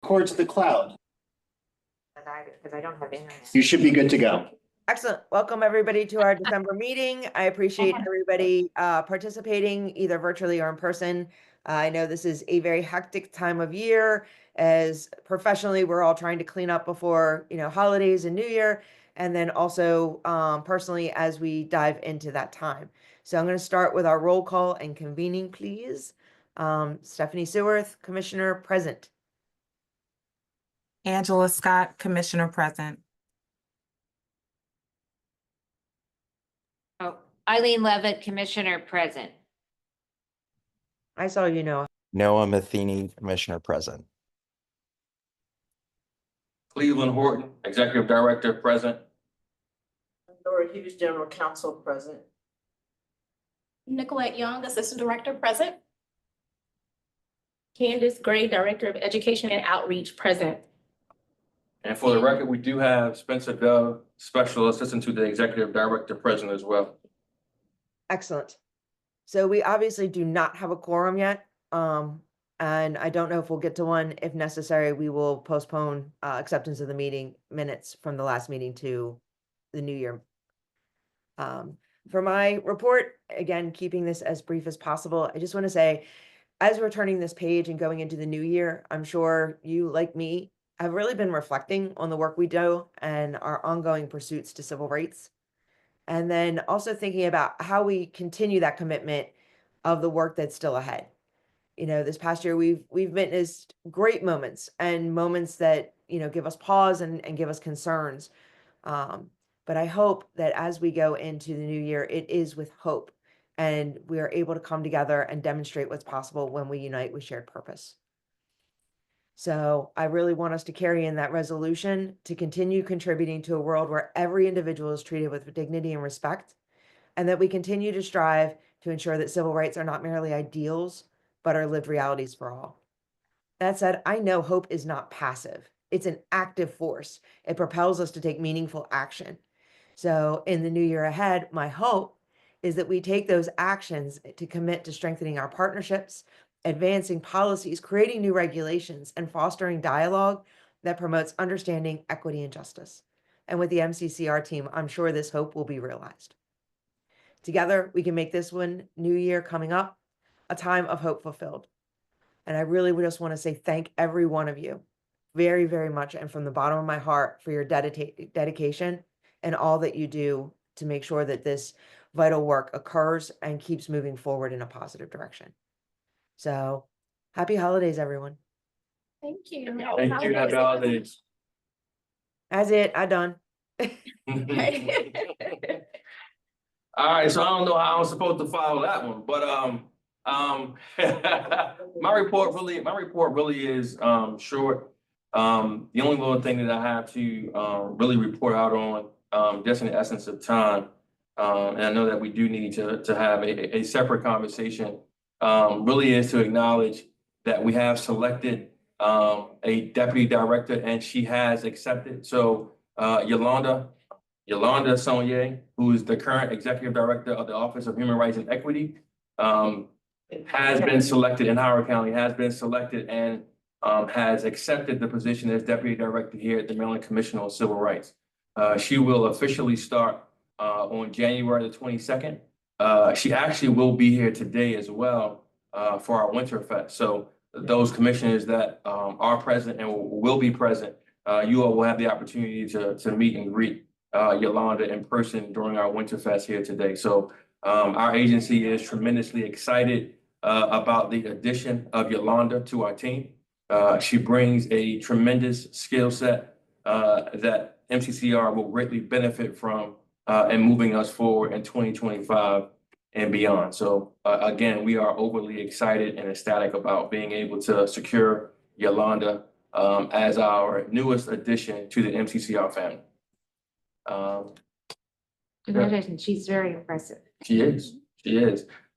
records the cloud. Because I don't have internet. You should be good to go. Excellent. Welcome everybody to our December meeting. I appreciate everybody participating either virtually or in person. I know this is a very hectic time of year, as professionally we're all trying to clean up before, holidays and New Year, and then also personally as we dive into that time. So I'm going to start with our roll call and convening, please. Stephanie Seworth, Commissioner, present. Angela Scott, Commissioner, present. Oh, Eileen Levitt, Commissioner, present. I saw you, Noah. Noah Matheny, Commissioner, present. Cleveland Horton, Executive Director, present. Laura Hughes, General Counsel, present. Nicolette Young, Assistant Director, present. Candace Gray, Director of Education and Outreach, present. And for the record, we do have Spencer Dove, Special Assistant to the Executive Director, present as well. Excellent. So we obviously do not have a quorum yet. And I don't know if we'll get to one. If necessary, we will postpone acceptance of the meeting minutes from the last meeting to the new year. For my report, again, keeping this as brief as possible, I just want to say, as we're turning this page and going into the new year, I'm sure you, like me, have really been reflecting on the work we do and our ongoing pursuits to civil rights. And then also thinking about how we continue that commitment of the work that's still ahead. This past year, we've witnessed great moments and moments that, give us pause and give us concerns. But I hope that as we go into the new year, it is with hope and we are able to come together and demonstrate what's possible when we unite with shared purpose. So I really want us to carry in that resolution to continue contributing to a world where every individual is treated with dignity and respect, and that we continue to strive to ensure that civil rights are not merely ideals, but are lived realities for all. That said, I know hope is not passive. It's an active force. It propels us to take meaningful action. So in the new year ahead, my hope is that we take those actions to commit to strengthening our partnerships, advancing policies, creating new regulations, and fostering dialogue that promotes understanding, equity, and justice. And with the MCCR team, I'm sure this hope will be realized. Together, we can make this one new year coming up a time of hope fulfilled. And I really would just want to say thank every one of you very, very much, and from the bottom of my heart, for your dedication and all that you do to make sure that this vital work occurs and keeps moving forward in a positive direction. So happy holidays, everyone. Thank you. Thank you, happy holidays. That's it, I done. All right, so I don't know how I'm supposed to follow that one, but my report really is short. The only little thing that I have to really report out on, just in the essence of time, and I know that we do need to have a separate conversation, really is to acknowledge that we have selected a deputy director and she has accepted. So Yolanda Saunier, who is the current executive director of the Office of Human Rights and Equity, has been selected in Howard County, has been selected and has accepted the position as deputy director here at the Maryland Commission on Civil Rights. She will officially start on January the 22nd. She actually will be here today as well for our Winterfest. So those commissioners that are present and will be present, you all will have the opportunity to meet and greet Yolanda in person during our Winterfest here today. So our agency is tremendously excited about the addition of Yolanda to our team. She brings a tremendous skill set that MCCR will greatly benefit from in moving us forward in 2025 and beyond. So again, we are overly excited and ecstatic about being able to secure Yolanda as our newest addition to the MCCR family. Congratulations, she's very impressive. She is.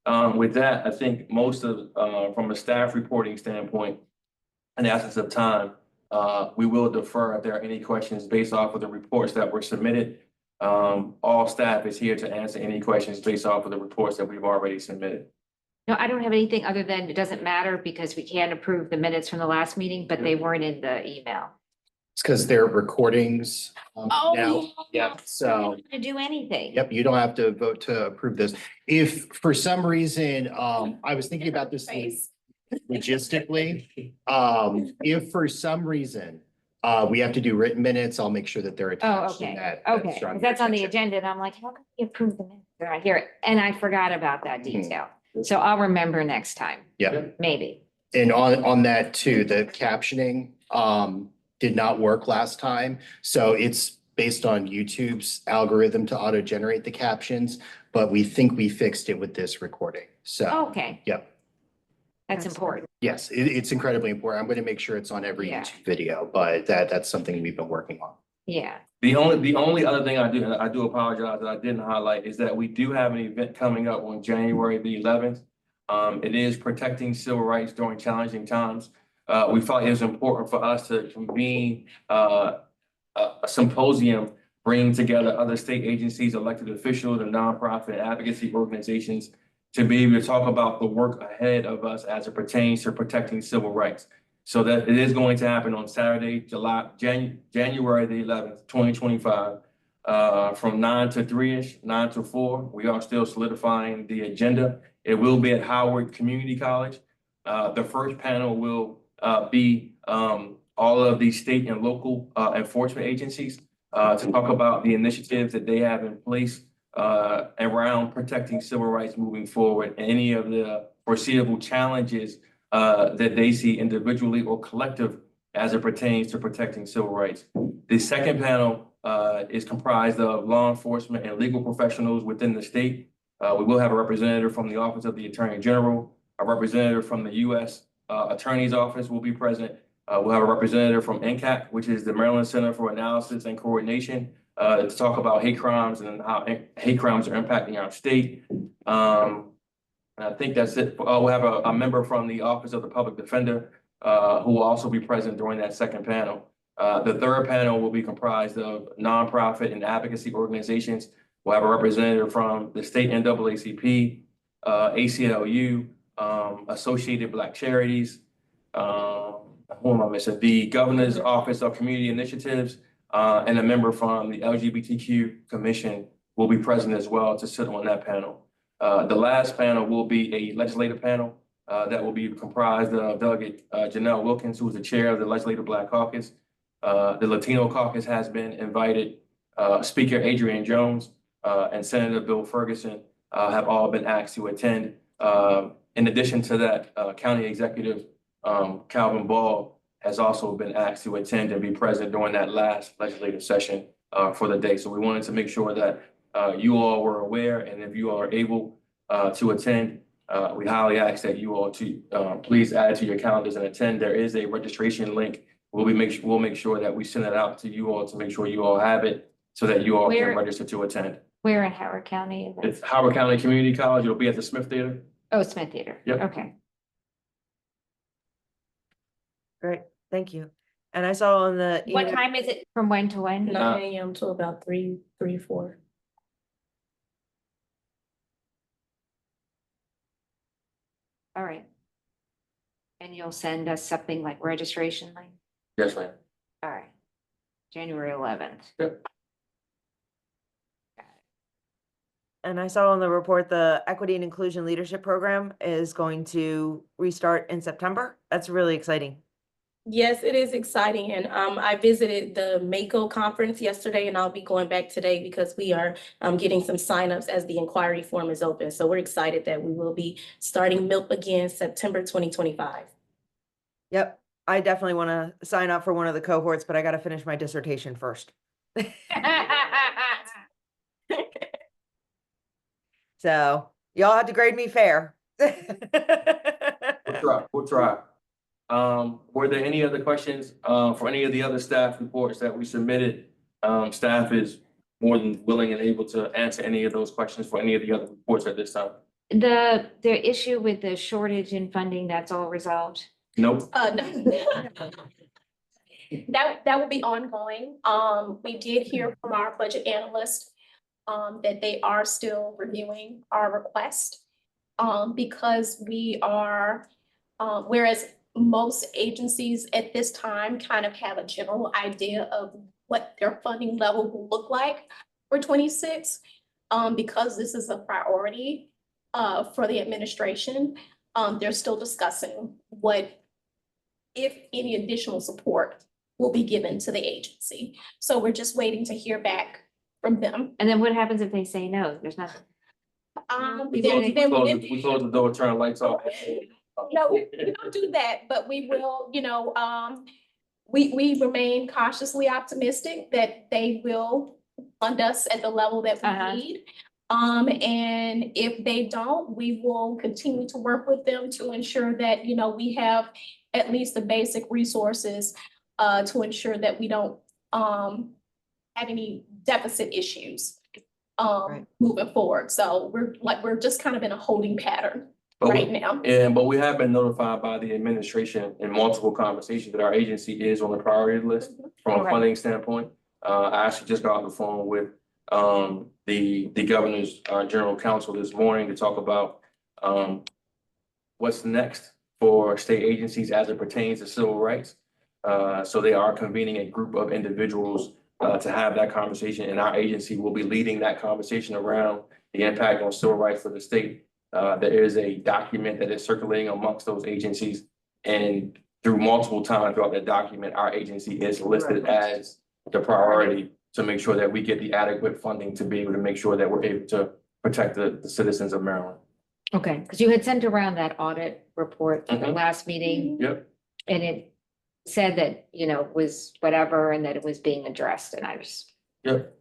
With that, I think most of, from a staff reporting standpoint, in the essence of time, we will defer if there are any questions based off of the reports that were submitted. All staff is here to answer any questions based off of the reports that we've already submitted. No, I don't have anything other than it doesn't matter because we can't approve the minutes from the last meeting, but they weren't in the email. It's because they're recordings now. Yep, so, To do anything. yep, you don't have to vote to approve this. If for some reason, I was thinking about this Face. logistically. If for some reason, we have to do written minutes, I'll make sure that they're Oh, attached. and okay, that- okay, that's drawn 'cause your that's on the attention. agenda and I'm like, how can we approve the minutes? They're not here, and I forgot about that Mhm. detail. So I'll remember next time, Yeah. maybe. And on that too, the captioning did not work last time. So it's based on YouTube's algorithm to auto-generate the captions, but we think we fixed it with this recording. So, Okay, yep. that's Excellent. important. Yes, it's incredibly important. I'm going to make sure it's on every Yeah. YouTube video, but that's something we've been working on. Yeah, The only other thing I do, and I do apologize that I didn't highlight, is that we do have an event coming up on January the 11th. It is protecting civil rights during challenging times. We felt it was important for us to convene a symposium, bringing together other state agencies, elected officials, and nonprofit advocacy organizations to be able to talk about the work ahead of us as it pertains to protecting civil rights. So that it is going to happen on Saturday, January the 11th, 2025, from 9 to 3-ish, 9 to 4. We are still solidifying the agenda. It will be at Howard Community College. The first panel will be all of the state and local enforcement agencies to talk about the initiatives that they have in place around protecting civil rights moving forward, and any of the foreseeable challenges that they see individually or collective as it pertains to protecting civil rights. The second panel is comprised of law enforcement and legal professionals within the state. We will have a representative from the Office of the Attorney General, a representative from the U.S. Attorney's Office will be present. We'll have a representative from NCAC, which is the Maryland Center for Analysis and Coordination, to talk about hate crimes and how hate crimes are impacting our state. And I think that's it. We'll have a member from the Office of the Public Defender who will also be present during that second panel. The third panel will be comprised of nonprofit and advocacy organizations. We'll have a representative from the state NAACP, ACLU, Associated Black Charities, who am I missing? The Governor's Office of Community Initiatives, and a member from the LGBTQ Commission will be present as well to sit on that panel. The last panel will be a legislative panel that will be comprised of Delegate Janelle Wilkins, who is the chair of the Legislative Black Caucus. The Latino Caucus has been invited. Speaker Adrian Jones and Senator Bill Ferguson have all been asked to attend. In addition to that, County Executive Calvin Ball has also been asked to attend and be present during that last legislative session for the day. So we wanted to make sure that you all were aware, and if you are able to attend, we highly ask that you all to please add it to your calendars and attend. There is a registration link. We'll make sure that we send it out to you all to make sure you all have it so that you all Where- can register to attend. where in Howard County is it? It's Howard County Community College. It'll be at the Smith Theater. Oh, Smith Theater. Yep. Okay. Great, thank you. And I saw on the. What email- time is it? From when to when? 9 a.m. to about 3, 4. All right. And you'll send us something like registration link? Yes, ma'am. All right. January 11th. Yep. And I saw on the report, the Equity and Inclusion Leadership Program is going to restart in September. That's really exciting. Yes, it is exciting. And I visited the MACO conference yesterday, and I'll be going back today because we are getting some signups as the inquiry form is open. So we're excited that we will be starting MILP again September 2025. Yep, I definitely want to sign up for one of the cohorts, but I got to finish my dissertation first. So y'all have to grade me fair. We'll try. We'll try. Were there any other questions for any of the other staff reports that we submitted? Staff is more than willing and able to answer any of those questions for any of the other reports at this time. The issue with the shortage in funding, that's all resolved? Nope. No. That will be ongoing. We did hear from our budget analyst that they are still reviewing our request. because we are, whereas most agencies at this time kind of have a general idea of what their funding level will look like for 26. Because this is a priority for the administration, they're still discussing what, if any additional support will be given to the agency. So we're just waiting to hear back from them. And then what happens if they say no? There's nothing. We Then close the door, turn the lights off. no, we don't do that, but we will, we remain cautiously optimistic that they will fund us at the level that Uh-huh. we need. And if they don't, we will continue to work with them to ensure that, we have at least the basic resources to ensure that we don't have any deficit issues Right. moving forward. So we're just kind of in a holding pattern right now. But we have been notified by the administration in multiple conversations that our agency is on the priority list from a Okay. funding standpoint. I actually just got off the phone with the governor's general counsel this morning to talk about what's next for state agencies as it pertains to civil rights. So they are convening a group of individuals to have that conversation, and our agency will be leading that conversation around the impact on civil rights for the state. There is a document that is circulating amongst those agencies, and through multiple times throughout that document, our agency is listed as the priority to make sure that we get the adequate funding to be able to make sure that we're able to protect the citizens of Maryland. Okay, because you had sent around that audit report for the Mhm. last meeting, Yep. and it said that, was whatever, and that it was being addressed, and I was. Yep.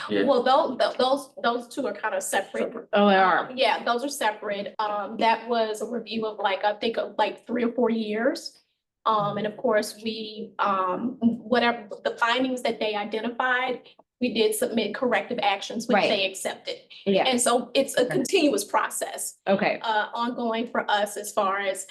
Yeah. Well, those two are kind of separate. Oh, they are. Yeah, those are separate. That was a review of I think of 3 or 4 years. And of course, we, whatever the findings that they identified, we did submit corrective actions, which Right. they accepted. Yeah, And so it's a continuous process, okay, ongoing for us as far as,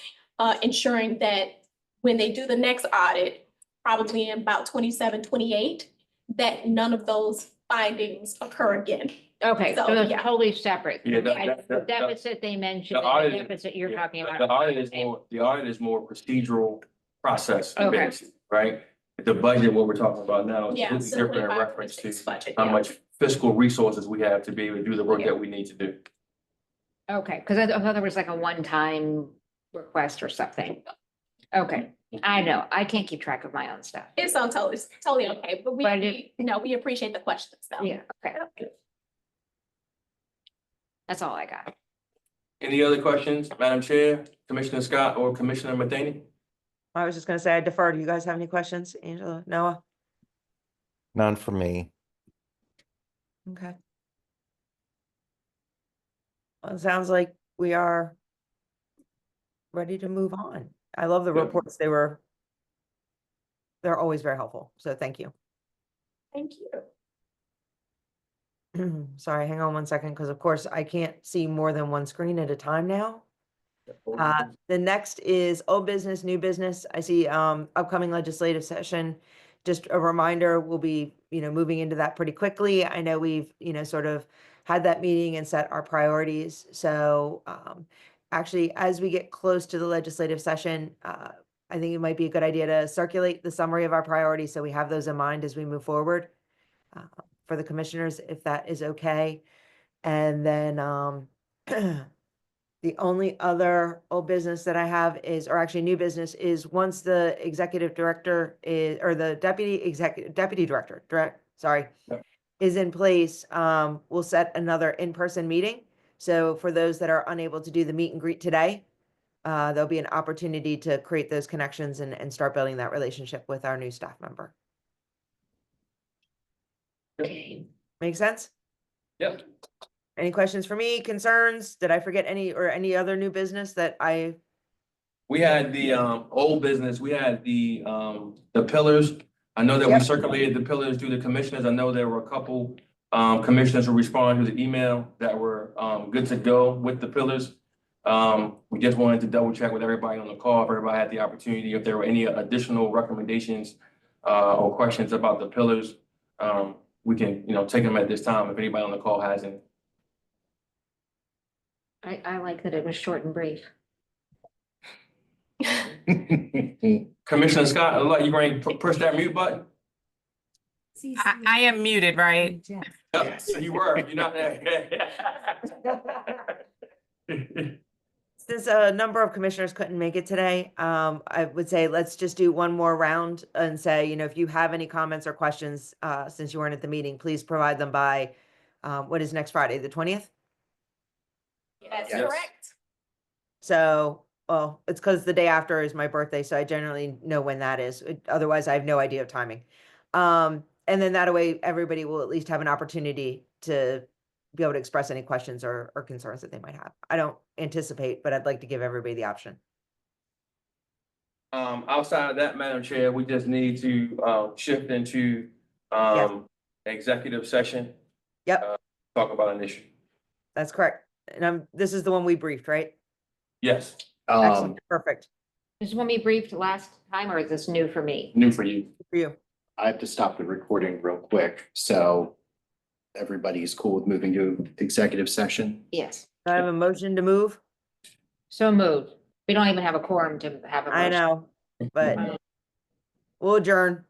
ensuring that when they do the next audit, probably in about 27, 28, that none of those findings occur again. okay, so So, it's yeah. totally separate. Yeah, The deficit they mentioned, the and audit the is- deficit you're talking about. The audit is more procedural process Okay. based, right? The budget, what we're talking about now is Yeah. completely different in reference to 25, 26 budget, how yeah. much fiscal resources we have to be able to do the work Yeah. that we need to do. Okay, because I thought there was like a one-time request or something. Okay, I know, I can't keep track of my own stuff. It's totally okay, but But it- we appreciate the questions though. Yeah, okay. That's all I got. Any other questions, Madam Chair, Commissioner Scott, or Commissioner Matheny? I was just gonna say I defer. Do you guys have any questions? Angela, Noah? None for me. Okay. Well, it sounds like we are ready to move on. I love the Yeah. reports. They're always very helpful. So thank you. Thank you. Sorry, hang on one second, because of course I can't see more than one screen at a time now. The next is old business, new business. I see upcoming legislative session. Just a reminder, we'll be, moving into that pretty quickly. I know we've, sort of had that meeting and set our priorities. So actually, as we get close to the legislative session, I think it might be a good idea to circulate the summary of our priorities so we have those in mind as we move forward for the commissioners, if that is okay. And then the only other old business that I have is, or actually new business, is once the executive director is, or the deputy director, Yep. is in place, we'll set another in-person meeting. So for those that are unable to do the meet and greet today, there'll be an opportunity to create those connections and start building that relationship with our new staff member. Make sense? Yep. Any questions for me, concerns? Did I forget any other new business that I? We had the old business, we had the pillars. I know that we Yep. circulated the pillars to the commissioners. I know there were a couple commissioners who responded to the email that were good to go with the pillars. We just wanted to double check with everybody on the call, if everybody had the opportunity, if there were any additional recommendations or questions about the pillars. We can, take them at this time if anybody on the call has any. I like that it was short and brief. Commissioner Scott, you going to push that mute button? I am muted, right? Yes, you were, you're not there. Since a number of commissioners couldn't make it today, I would say let's just do one more round and say, if you have any comments or questions, since you weren't at the meeting, please provide them by, what is next Friday, the 20th? That's Yes. correct. So, well, it's because the day after is my birthday, so I generally know when that is. Otherwise, I have no idea of timing. And then that way, everybody will at least have an opportunity to be able to express any questions or concerns that they might have. I don't anticipate, but I'd like to give everybody the option. Outside of that, Madam Chair, we just need to, shift into, executive session. Yep, Talk about an issue. that's correct. And this is the one we briefed, right? Yes, Excellent, perfect. This is when we briefed last time, or is this new for me? new for you. For you. I have to stop the recording real quick, so everybody's cool with moving to executive session? Yes. Do I have a motion to move? So moved. We don't even have a quorum to have a I motion. know, but we'll adjourn.